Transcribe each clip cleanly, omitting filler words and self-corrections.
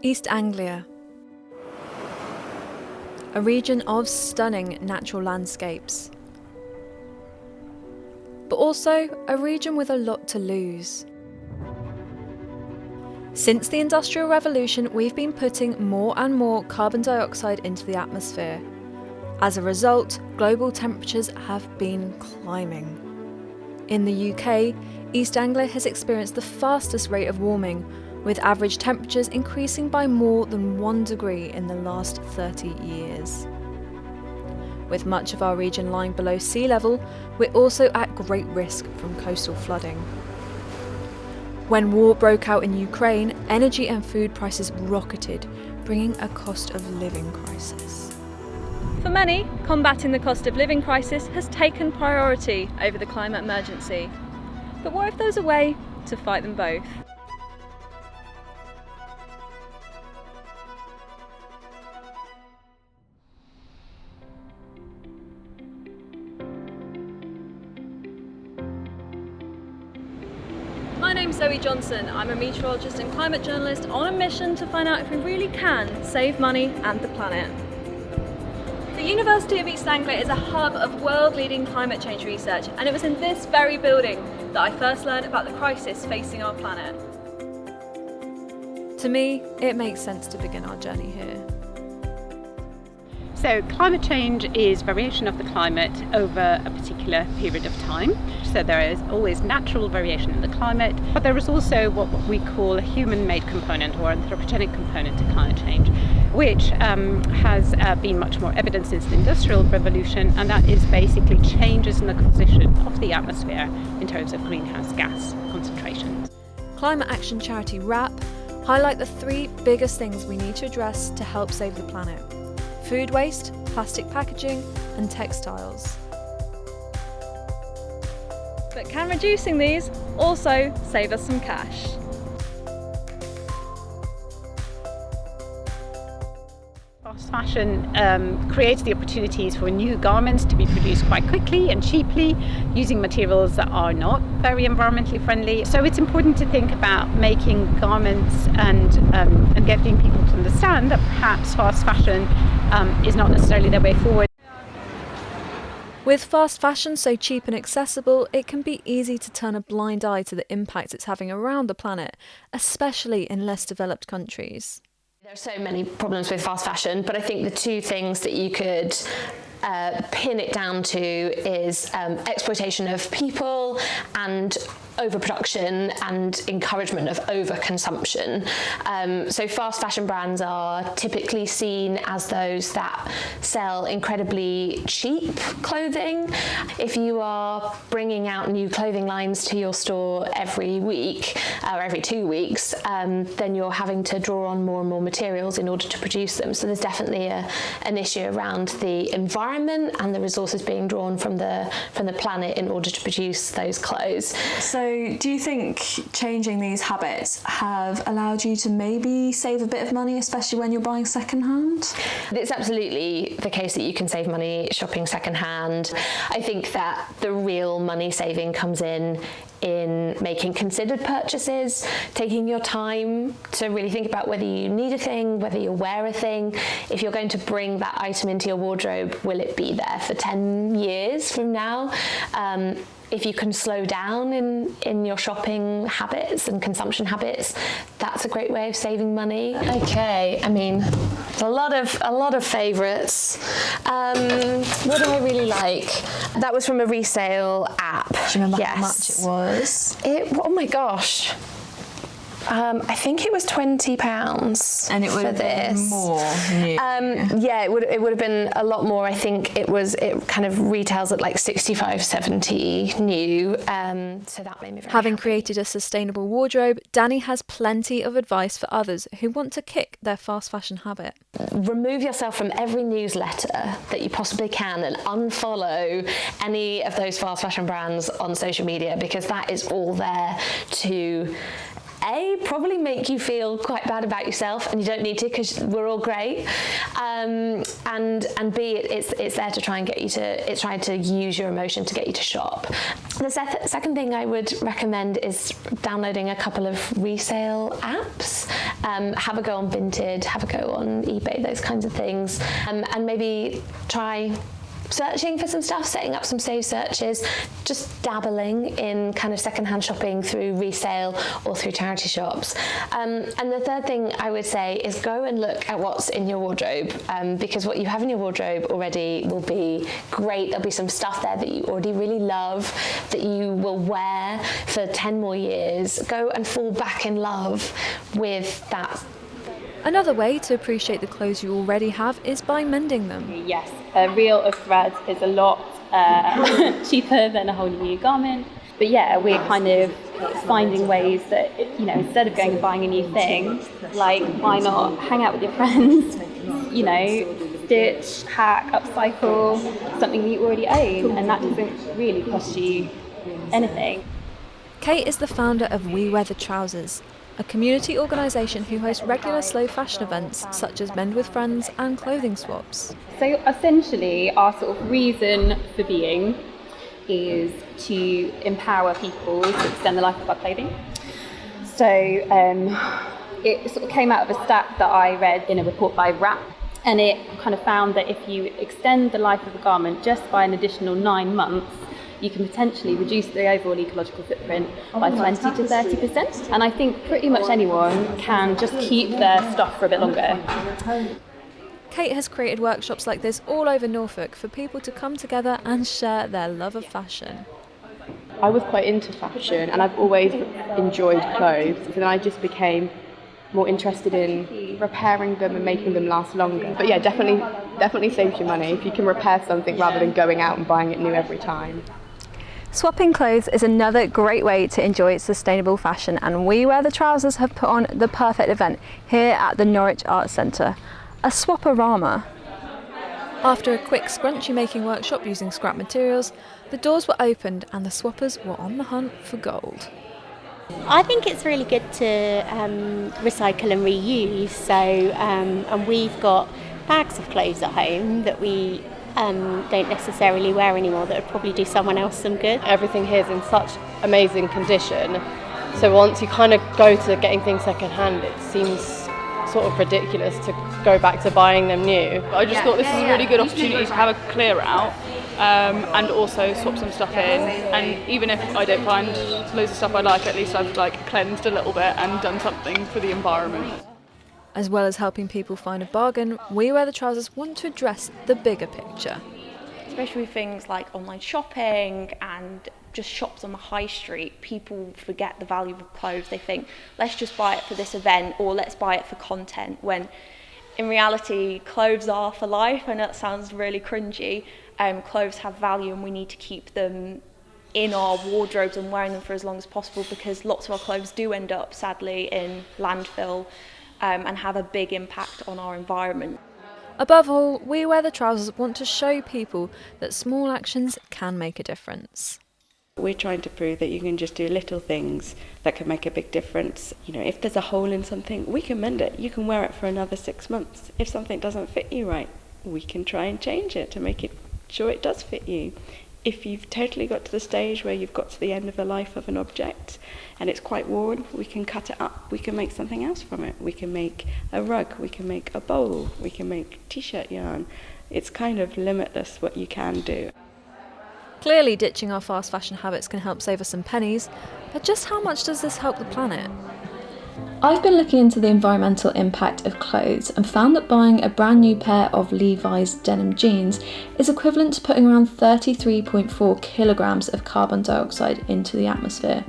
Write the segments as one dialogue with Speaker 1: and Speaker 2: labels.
Speaker 1: East Anglia, a region of stunning natural landscapes, but also a region with a lot to lose. Since the Industrial Revolution, we've been putting more and more carbon dioxide into the atmosphere. As a result, global temperatures have been climbing. In the UK, East Anglia has experienced the fastest rate of warming, with average temperatures increasing by more than 1 degree in the last 30 years. With much of our region lying below sea level, we're also at great risk from coastal flooding. When war broke out in Ukraine, energy and food prices rocketed, bringing a cost of living crisis. For many, combating the cost of living crisis has taken priority over the climate emergency. But what if there's a way to fight them both? My name's Zoë Johnson. I'm a meteorologist and climate journalist on a mission to find out if we really can save money and the planet. The University of East Anglia is a hub of world-leading climate change research, and it was in this very building that I first learned about the crisis facing our planet. To me, it makes sense to begin our journey here.
Speaker 2: So climate change is variation of the climate over a particular period of time. So there is always natural variation in the climate, but there is also what we call a human-made component or anthropogenic component to climate change, which has been much more evident since the Industrial Revolution, and that is basically changes in the composition of the atmosphere in terms of greenhouse gas concentrations.
Speaker 1: Climate action charity WRAP highlight the 3 biggest things we need to address to help save the planet: food waste, plastic packaging, and textiles. But can reducing these also save us some cash?
Speaker 2: Fast fashion creates the opportunities for new garments to be produced quite quickly and cheaply using materials that are not very environmentally friendly. So it's important to think about making garments and getting people to understand that perhaps fast fashion is not necessarily their way forward.
Speaker 1: With fast fashion so cheap and accessible, it can be easy to turn a blind eye to the impacts it's having around the planet, especially in less developed countries.
Speaker 3: There are so many problems with fast fashion, but I think the 2 things that you could pin it down to is exploitation of people and overproduction and encouragement of overconsumption. So fast fashion brands are typically seen as those that sell incredibly cheap clothing. If you are bringing out new clothing lines to your store every week or every 2 weeks, then you're having to draw on more and more materials in order to produce them. So there's definitely an issue around the environment and the resources being drawn from the planet in order to produce those clothes.
Speaker 4: So do you think changing these habits have allowed you to maybe save a bit of money, especially when you're buying secondhand?
Speaker 3: It's absolutely the case that you can save money shopping secondhand. I think that the real money saving comes in making considered purchases, taking your time to really think about whether you need a thing, whether you wear a thing. If you're going to bring that item into your wardrobe, will it be there for 10 years from now? If you can slow down in your shopping habits and consumption habits, that's a great way of saving money. Okay, I mean, a lot of favourites. What do I really like? That was from a resale app.
Speaker 4: Do you remember how much it was?
Speaker 3: Oh my gosh. I think it was £20,
Speaker 4: and it would have been more new.
Speaker 3: Yeah, it would have been a lot more. I think it kind of retails at like 65, 70 new. So that made me very
Speaker 1: Having
Speaker 3: happy.
Speaker 1: created a sustainable wardrobe, Danny has plenty of advice for others who want to kick their fast fashion habit.
Speaker 3: Remove yourself from every newsletter that you possibly can and unfollow any of those fast fashion brands on social media, because that is all there to probably make you feel quite bad about yourself, and you don't need to, because we're all great. And B, it's there to try and get you to, it's trying to use your emotion to get you to shop. The second thing I would recommend is downloading a couple of resale apps. have a go on Vinted, have a go on eBay, those kinds of things, and maybe try searching for some stuff, setting up some saved searches, just dabbling in kind of secondhand shopping through resale or through charity shops. And the third thing I would say is go and look at what's in your wardrobe, because what you have in your wardrobe already will be great. There'll be some stuff there that you already really love, that you will wear for 10 more years. Go and fall back in love with that.
Speaker 1: Another way to appreciate the clothes you already have is by mending them.
Speaker 5: Yes, a reel of threads is a lot cheaper than a whole new garment. But yeah, we're kind of finding ways that, you know, instead of going and buying a new thing, like why not hang out with your friends, you know, stitch, hack, upcycle something that you already own, and that doesn't really cost you anything.
Speaker 1: Kate is the founder of We Wear the Trousers, a community organisation who hosts regular slow fashion events such as Mend with Friends and clothing swaps.
Speaker 5: So essentially our sort of reason for being is to empower people to extend the life of our clothing. So it sort of came out of a stat that I read in a report by WRAP, and it kind of found that if you extend the life of a garment just by an additional 9 months, you can potentially reduce the overall ecological footprint by 20 to 30%. And I think pretty much anyone can just keep their stuff for a bit longer.
Speaker 1: Kate has created workshops like this all over Norfolk for people to come together and share their love of fashion.
Speaker 6: I was quite into fashion and I've always enjoyed clothes, and then I just became more interested in repairing them and making them last longer. But yeah, definitely saves you money if you can repair something rather than going out and buying it new every time.
Speaker 1: Swapping clothes is another great way to enjoy sustainable fashion, and We Wear the Trousers have put on the perfect event here at the Norwich Arts Centre, a Swaporama. After a quick scrunchie making workshop using scrap materials, the doors were opened and the swappers were on the hunt for gold.
Speaker 7: I think it's really good to recycle and reuse, so and we've got bags of clothes at home that we don't necessarily wear anymore that would probably do someone else some good.
Speaker 6: Everything here is in such amazing condition, so once you kind of go to getting things second-hand, it seems sort of ridiculous to go back to buying them new.
Speaker 8: I just thought this is a really good opportunity to have a clear out and also swap some stuff in, and even if I don't find loads of stuff I like, at least I've cleansed a little bit and done something for the environment.
Speaker 1: As well as helping people find a bargain, We Wear the Trousers want to address the bigger picture.
Speaker 9: Especially with things like online shopping and just shops on the high street, people forget the value of clothes. They think, let's just buy it for this event or let's buy it for content, when in reality, clothes are for life. I know that sounds really cringy. Clothes have value and we need to keep them in our wardrobes and wearing them for as long as possible, because lots of our clothes do end up, sadly, in landfill and have a big impact on our environment.
Speaker 1: Above all, We Wear the Trousers want to show people that small actions can make a difference.
Speaker 10: We're trying to prove that you can just do little things that can make a big difference. You know, if there's a hole in something, we can mend it. You can wear it for another 6 months. If something doesn't fit you right, we can try and change it to make it sure it does fit you. If you've totally got to the stage where you've got to the end of the life of an object and it's quite worn, we can cut it up. We can make something else from it. We can make a rug, we can make a bowl, we can make t-shirt yarn. It's kind of limitless what you can do.
Speaker 1: Clearly, ditching our fast fashion habits can help save us some pennies, but just how much does this help the planet?
Speaker 4: I've been looking into the environmental impact of clothes and found that buying a brand new pair of Levi's denim jeans is equivalent to putting around 33.4 kilograms of carbon dioxide into the atmosphere.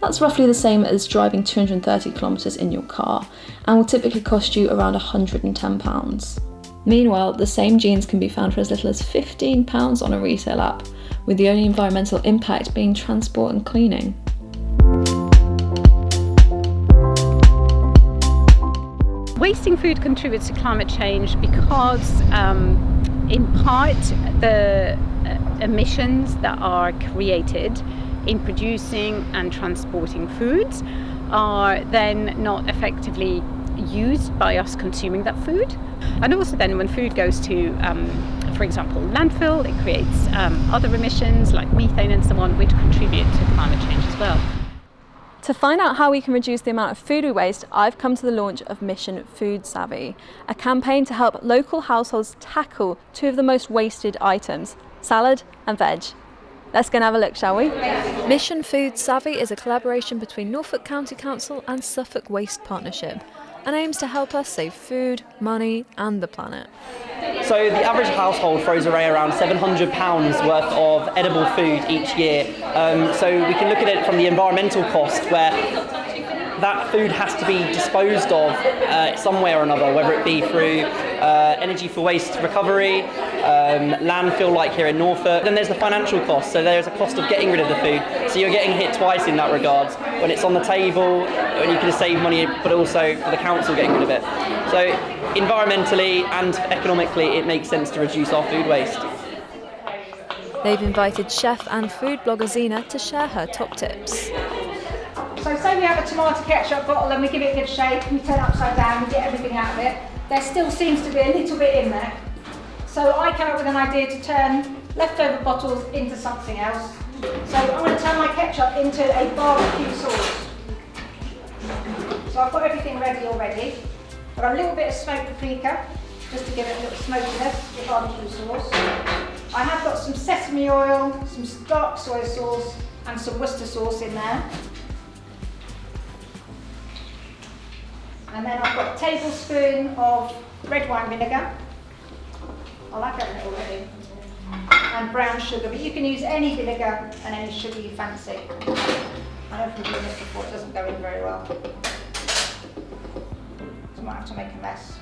Speaker 4: That's roughly the same as driving 230 kilometres in your car and will typically cost you around £110. Meanwhile, the same jeans can be found for as little as £15 on a resale app, with the only environmental impact being transport and cleaning.
Speaker 2: Wasting food contributes to climate change because, in part, the emissions that are created in producing and transporting foods are then not effectively used by us consuming that food. And also then when food goes to, for example, landfill, it creates other emissions like methane and so on, which contribute to climate change as well.
Speaker 1: To find out how we can reduce the amount of food we waste, I've come to the launch of Mission Food Savvy, a campaign to help local households tackle two of the most wasted items, salad and veg. Let's go and have a look, shall we? Mission Food Savvy is a collaboration between Norfolk County Council and Suffolk Waste Partnership and aims to help us save food, money and the planet.
Speaker 11: So the average household throws away around £700 worth of edible food each year. So we can look at it from the environmental cost, where that food has to be disposed of some way or another, whether it be through energy for waste recovery, landfill like here in Norfolk. Then there's the financial cost, so there's a cost of getting rid of the food. So you're getting hit twice in that regard. When it's on the table, when you can save money, but also for the council getting rid of it. So environmentally and economically, it makes sense to reduce our food waste.
Speaker 1: They've invited chef and food blogger Zena to share her top tips.
Speaker 12: So say we have a tomato ketchup bottle and we give it a good shake and we turn it upside down, we get everything out of it. There still seems to be a little bit in there. So I came up with an idea to turn leftover bottles into something else. So I'm going to turn my ketchup into a barbecue sauce. So I've got everything ready already. I've got a little bit of smoked paprika, just to give it a little smokiness, the barbecue sauce. I have got some sesame oil, some dark soy sauce and some Worcester sauce in there. And then I've got a tablespoon of red wine vinegar. I like having it already. And brown sugar, but you can use any vinegar and any sugar you fancy. I know from doing this before it doesn't go in very well. So I might have to make a mess.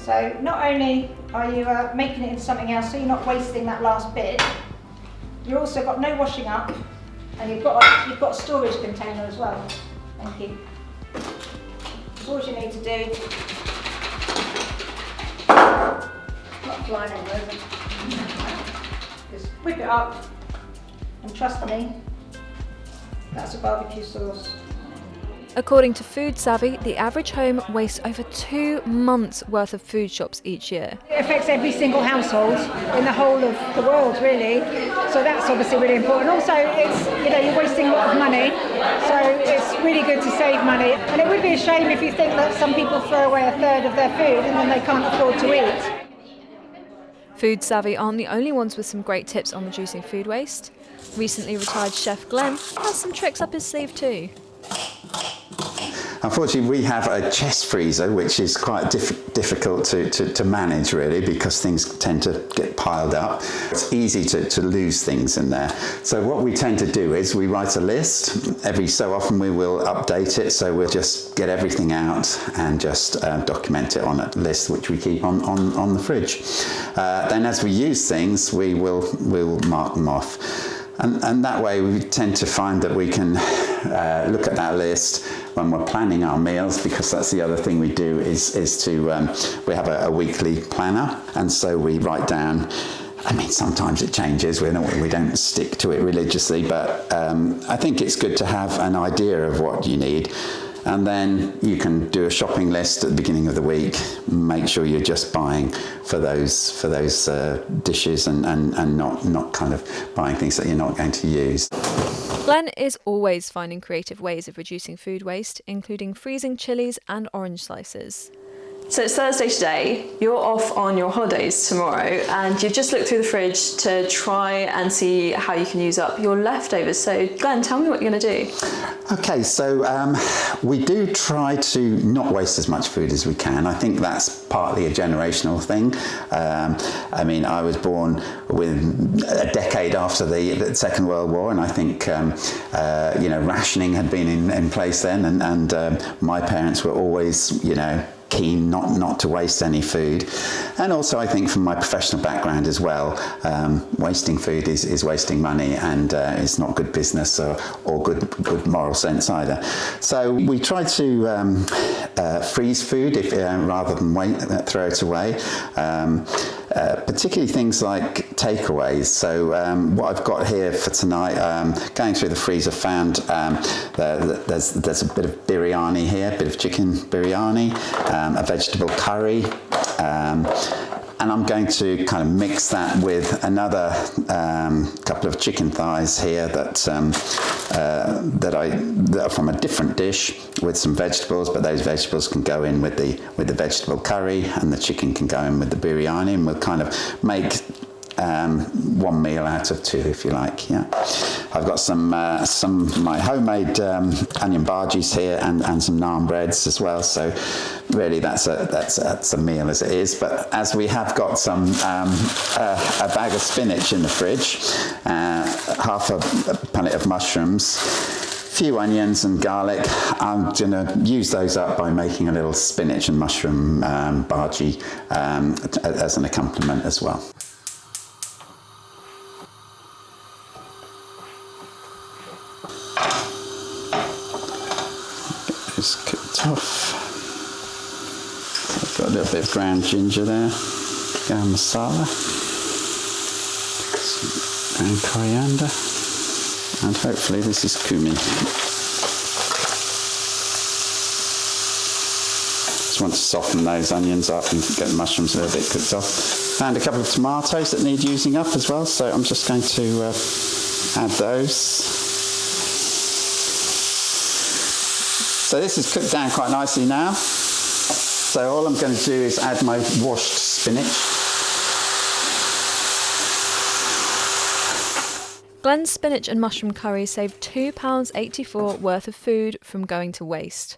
Speaker 12: So not only are you making it into something else, so you're not wasting that last bit, you've also got no washing up, and you've got a storage container as well. Thank you. All you need to do, not flying anywhere, just whip it up and trust me, that's a barbecue sauce.
Speaker 1: According to Food Savvy, the average home wastes over 2 months worth of food shops each year.
Speaker 12: It affects every single household in the whole of the world, really. So that's obviously really important. Also, it's, you're wasting a lot of money, so it's really good to save money. And it would be a shame if you think that some people throw away a third of their food and then they can't afford to eat.
Speaker 1: Food Savvy aren't the only ones with some great tips on reducing food waste. Recently retired chef Glenn has some tricks up his sleeve too.
Speaker 13: Unfortunately, we have a chest freezer, which is quite difficult to manage, really, because things tend to get piled up. It's easy to lose things in there. So what we tend to do is we write a list. Every so often we will update it, so we'll just get everything out and just document it on a list which we keep on the fridge. Then as we use things, we'll mark them off. And that way we tend to find that we can look at that list when we're planning our meals, because that's the other thing we do is to, we have a weekly planner, and so we write down, I mean, sometimes it changes, we don't stick to it religiously, but I think it's good to have an idea of what you need. And then you can do a shopping list at the beginning of the week, make sure you're just buying for those dishes and not kind of buying things that you're not going to use.
Speaker 1: Glenn is always finding creative ways of reducing food waste, including freezing chilies and orange slices.
Speaker 4: So it's Thursday today, you're off on your holidays tomorrow, and you've just looked through the fridge to try and see how you can use up your leftovers. So Glenn, tell me what you're going to do.
Speaker 13: Okay, so we do try to not waste as much food as we can. I think that's partly a generational thing. I mean, I was born with a decade after the Second World War, and I think rationing had been in place then, and my parents were always, keen not to waste any food. And also I think from my professional background as well, wasting food is wasting money, and it's not good business or good moral sense either. So we try to freeze food rather than throw it away. Particularly things like takeaways. So what I've got here for tonight, going through the freezer, found there's a bit of biryani here, a bit of chicken biryani, a vegetable curry, And I'm going to kind of mix that with another couple of chicken thighs here that are from a different dish with some vegetables, but those vegetables can go in with the vegetable curry, and the chicken can go in with the biryani, and we'll kind of make one meal out of two, if you like. Yeah, I've got some my homemade onion bhajis here and some naan breads as well. So really, that's a meal as it is. But as we have got some a bag of spinach in the fridge, half a punnet of mushrooms, few onions and garlic, I'm going to use those up by making a little spinach and mushroom bhaji as an accompaniment as well. It's cooked off. I've got a little bit of ground ginger there, garam masala, some ground coriander, and hopefully this is cumin. Just want to soften those onions up and get the mushrooms a little bit cooked off. Found a couple of tomatoes that need using up as well, so I'm just going to add those. So this is cooked down quite nicely now. So all I'm going to do is add my washed spinach.
Speaker 1: Glenn's spinach and mushroom curry saved £2.84 worth of food from going to waste.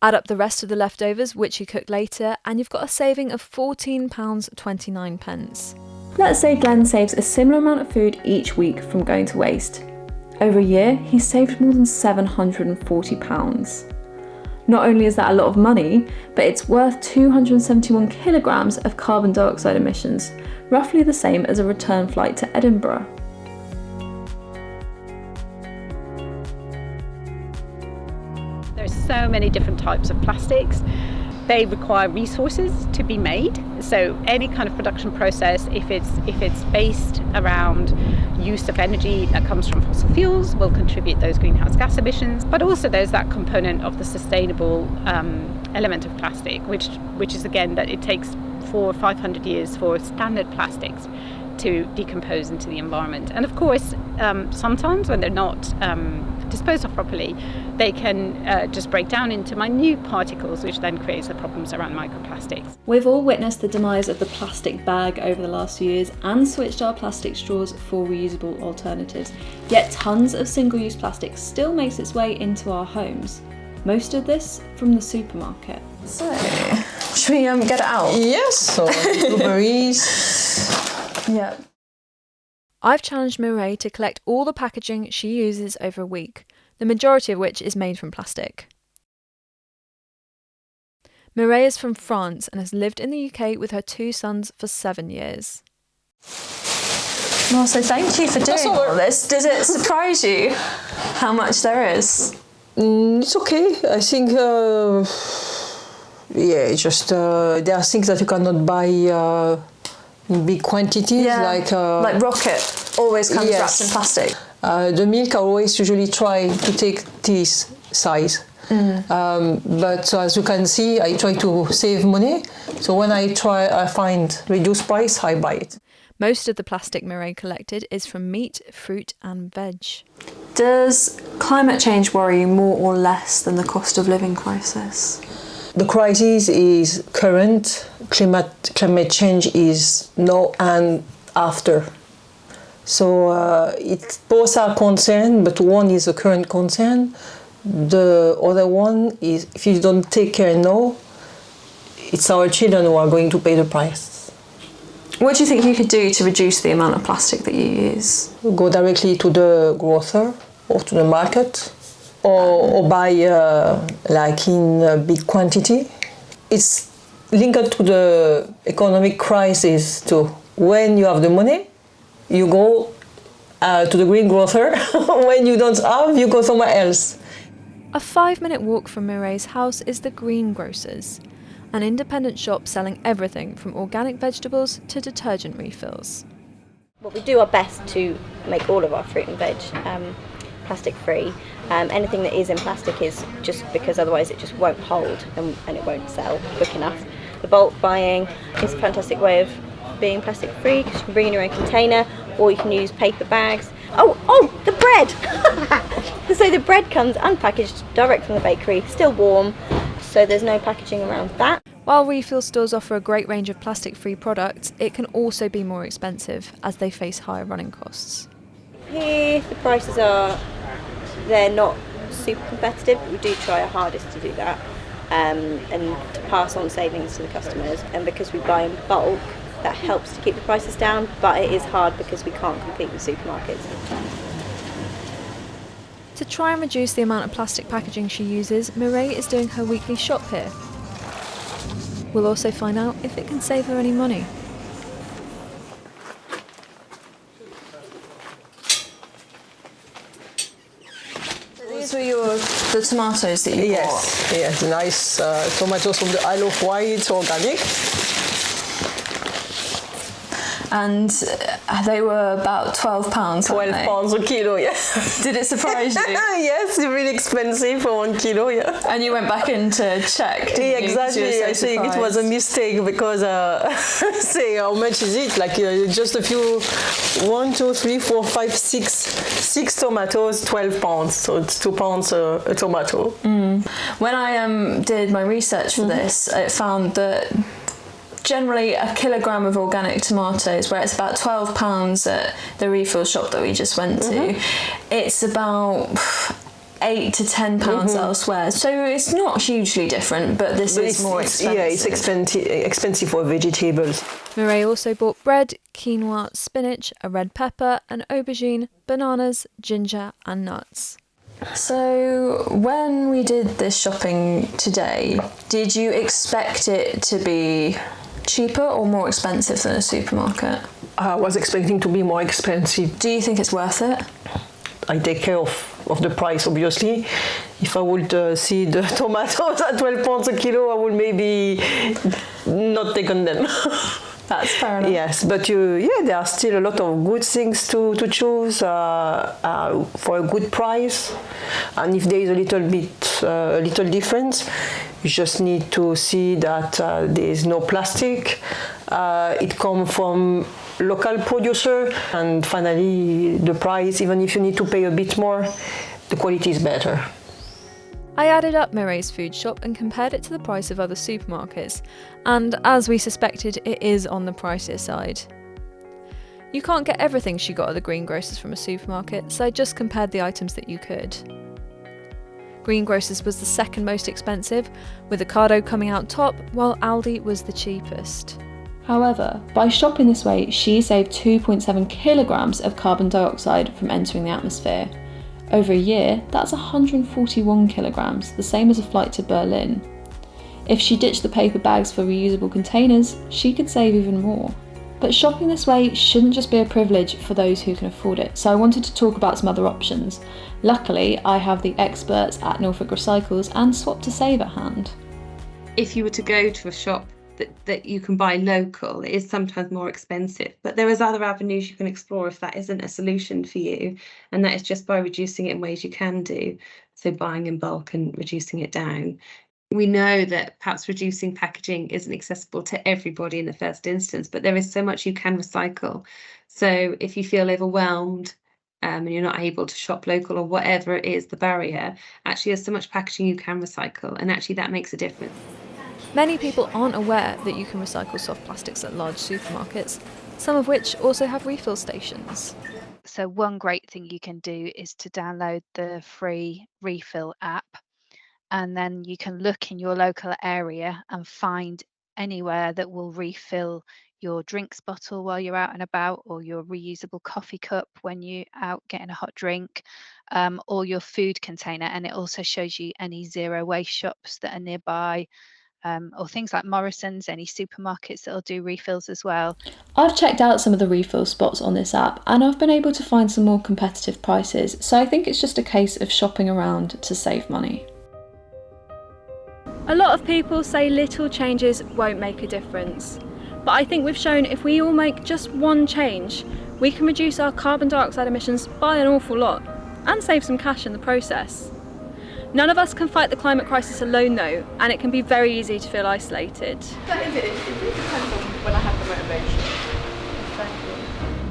Speaker 1: Add up the rest of the leftovers, which he cooked later, and you've got a saving of £14.29.
Speaker 4: Let's say Glenn saves a similar amount of food each week from going to waste. Over a year, he's saved more than £740. Not only is that a lot of money, but it's worth 271 kilograms of carbon dioxide emissions, roughly the same as a return flight to Edinburgh.
Speaker 2: There's so many different types of plastics. They require resources to be made. So any kind of production process, if it's based around use of energy that comes from fossil fuels, will contribute those greenhouse gas emissions. But also there's that component of the sustainable element of plastic, which is again that it takes 400 or 500 years for standard plastics to decompose into the environment. And of course, sometimes when they're not disposed of properly, they can just break down into minute particles, which then creates the problems around microplastics.
Speaker 4: We've all witnessed the demise of the plastic bag over the last few years and switched our plastic straws for reusable alternatives. Yet tons of single-use plastic still makes its way into our homes. Most of this from the supermarket.
Speaker 14: So, should we get it out? Yes, so blueberries.
Speaker 4: Yeah.
Speaker 1: I've challenged Mireille to collect all the packaging she uses over a week, the majority of which is made from plastic. Mireille is from France and has lived in the UK with her 2 sons for 7 years.
Speaker 14: Well, so thank you for doing all this. Does it surprise you how much there is?
Speaker 15: It's okay. I think, just there are things that you cannot buy in big quantities, like
Speaker 14: Rocket always comes wrapped in plastic.
Speaker 15: The milk I always usually try to take this size. But as you can see, I try to save money. So when I find reduced price, I buy it.
Speaker 1: Most of the plastic Mireille collected is from meat, fruit and veg.
Speaker 4: Does climate change worry you more or less than the cost of living crisis?
Speaker 15: The crisis is current, climate change is now and after. So both are concerned, but one is a current concern. The other one is, if you don't take care now, it's our children who are going to pay the price.
Speaker 4: What do you think you could do to reduce the amount of plastic that you use?
Speaker 15: Go directly to the grocer or to the market, or buy like in a big quantity. It's linked to the economic crisis too. When you have the money, you go to the greengrocer. When you don't have, you go somewhere else.
Speaker 1: A 5-minute walk from Mireille's house is the Greengrocers, an independent shop selling everything from organic vegetables to detergent refills.
Speaker 7: Well, we do our best to make all of our fruit and veg plastic free. Anything that is in plastic is just because otherwise it just won't hold and it won't sell quick enough. The bulk buying is a fantastic way of being plastic free because you can bring in your own container, or you can use paper bags. Oh, the bread! So the bread comes unpackaged direct from the bakery, still warm, so there's no packaging around that.
Speaker 1: While refill stores offer a great range of plastic-free products, it can also be more expensive as they face higher running costs.
Speaker 7: Here the prices they're not super competitive, but we do try our hardest to do that and to pass on savings to the customers. And because we buy in bulk, that helps to keep the prices down, but it is hard because we can't compete with supermarkets.
Speaker 1: To try and reduce the amount of plastic packaging she uses, Mireille is doing her weekly shop here. We'll also find out if it can save her any money.
Speaker 14: These were the tomatoes that you bought?
Speaker 15: Yes, nice tomatoes from the Isle of Wight, it's organic.
Speaker 14: And they were about £12,
Speaker 15: £12 a kilo, yeah.
Speaker 14: Did it surprise you?
Speaker 15: Yes, it's really expensive for 1 kilo, yeah.
Speaker 14: And you went back in to check, didn't
Speaker 15: Yeah,
Speaker 14: you?
Speaker 15: exactly.
Speaker 14: So
Speaker 15: I think it was a mistake because, say, how much is it? Like just a few, 1, 2, 3, 4, 5, 6 tomatoes, £12. So it's £2 a tomato.
Speaker 14: When I did my research for this, I found that generally a kilogram of organic tomatoes, where it's about £12 at the refill shop that we just went to, it's about £8 to £10 elsewhere. So it's not hugely different, but this is more expensive.
Speaker 15: Yeah, it's expensive for vegetables.
Speaker 1: Mireille also bought bread, quinoa, spinach, a red pepper, an aubergine, bananas, ginger and nuts.
Speaker 14: So when we did this shopping today, did you expect it to be cheaper or more expensive than a supermarket?
Speaker 15: I was expecting to be more expensive.
Speaker 14: Do you think it's worth it?
Speaker 15: I take care of the price, obviously. If I would see the tomatoes at £12 a kilo, I would maybe not taken them.
Speaker 14: That's fair enough.
Speaker 15: Yes, but there are still a lot of good things to choose for a good price. And if there is a little difference, you just need to see that there is no plastic. It comes from local producer, and finally the price, even if you need to pay a bit more, the quality is better.
Speaker 1: I added up Mireille's food shop and compared it to the price of other supermarkets, and as we suspected, it is on the pricier side. You can't get everything she got at the greengrocers from a supermarket, so I just compared the items that you could. Greengrocers was the second most expensive, with Ocado coming out top, while Aldi was the cheapest.
Speaker 4: However, by shopping this way, she saved 2.7 kilograms of carbon dioxide from entering the atmosphere. Over a year, that's 141 kilograms, the same as a flight to Berlin. If she ditched the paper bags for reusable containers, she could save even more. But shopping this way shouldn't just be a privilege for those who can afford it, so I wanted to talk about some other options. Luckily, I have the experts at Norfolk Recycles and Swap to Save at hand.
Speaker 16: If you were to go to a shop that you can buy local, it is sometimes more expensive, but there is other avenues you can explore if that isn't a solution for you, and that is just by reducing it in ways you can do, so buying in bulk and reducing it down. We know that perhaps reducing packaging isn't accessible to everybody in the first instance, but there is so much you can recycle. So if you feel overwhelmed and you're not able to shop local or whatever it is, the barrier, actually there's so much packaging you can recycle, and actually that makes a difference.
Speaker 1: Many people aren't aware that you can recycle soft plastics at large supermarkets, some of which also have refill stations.
Speaker 17: So one great thing you can do is to download the free refill app, and then you can look in your local area and find anywhere that will refill your drinks bottle while you're out and about, or your reusable coffee cup when you're out getting a hot drink, or your food container. And it also shows you any zero waste shops that are nearby, or things like Morrison's, any supermarkets that'll do refills as well.
Speaker 4: I've checked out some of the refill spots on this app and I've been able to find some more competitive prices, so I think it's just a case of shopping around to save money.
Speaker 1: A lot of people say little changes won't make a difference, but I think we've shown if we all make just one change, we can reduce our carbon dioxide emissions by an awful lot and save some cash in the process. None of us can fight the climate crisis alone though, and it can be very easy to feel isolated.
Speaker 6: That is it. It really depends on when I have the motivation.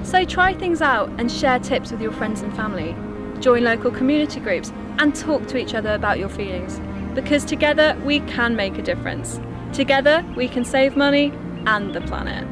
Speaker 1: So try things out and share tips with your friends and family. Join local community groups and talk to each other about your feelings, because together we can make a difference. Together we can save money and the planet.